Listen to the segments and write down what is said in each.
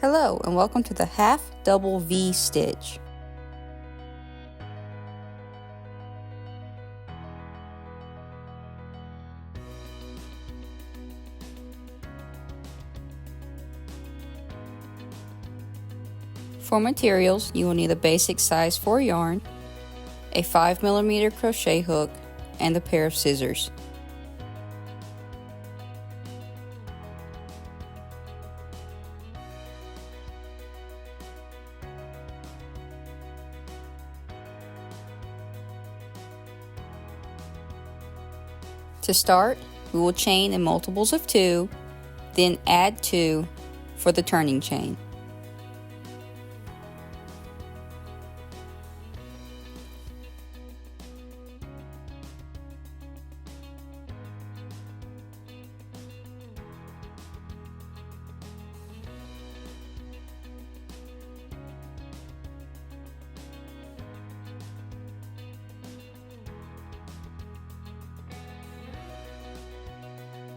Hello and welcome to the half double V stitch. For materials, you will need a basic size 4 yarn, a 5mm crochet hook, and a pair of scissors. To start, we will chain in multiples of 2, then add 2 for the turning chain.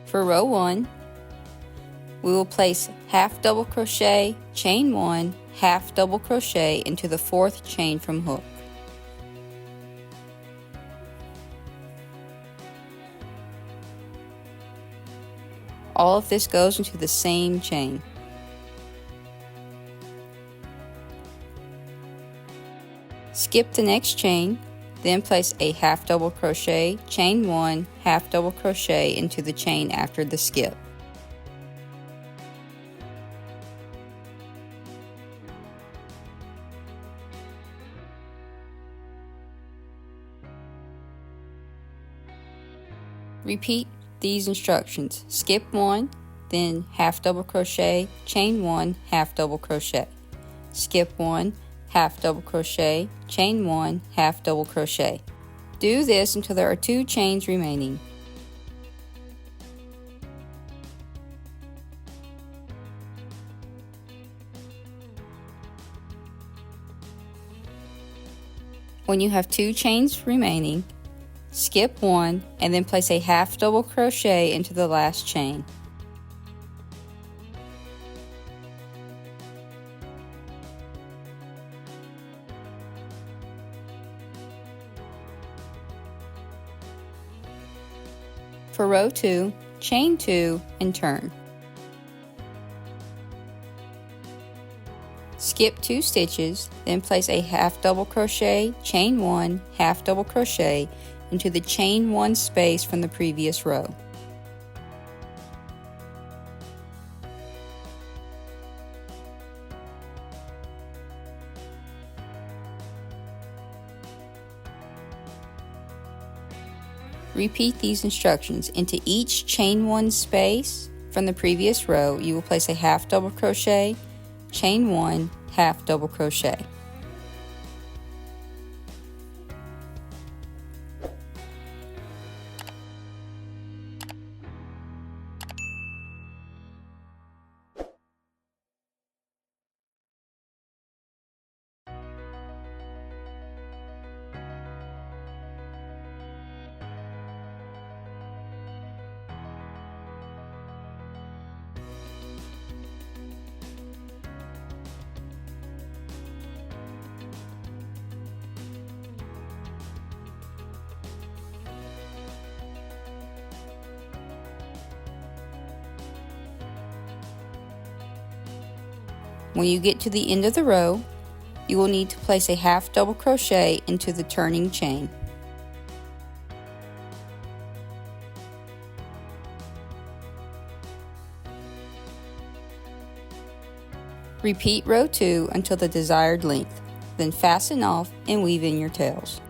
For row 1, we will place half double crochet, chain 1, half double crochet into the 4th chain from hook. All of this goes into the same chain. Skip the next chain, then place a half double crochet, chain 1, half double crochet into the chain after the skip. Repeat these instructions. Skip 1, then half double crochet, chain 1, half double crochet. Skip 1, half double crochet, chain 1, half double crochet. Do this until there are 2 chains remaining. When you have 2 chains remaining, skip 1 and then place a half double crochet into the last chain. For row 2, chain 2 and turn. Skip 2 stitches, then place a half double crochet, chain 1, half double crochet into the chain 1 space from the previous row. Repeat these instructions. Into each chain 1 space from the previous row, you will place a half double crochet, chain 1, half double crochet. When you get to the end of the row, you will need to place a half double crochet into the turning chain. Repeat row 2 until the desired length, then fasten off and weave in your tails.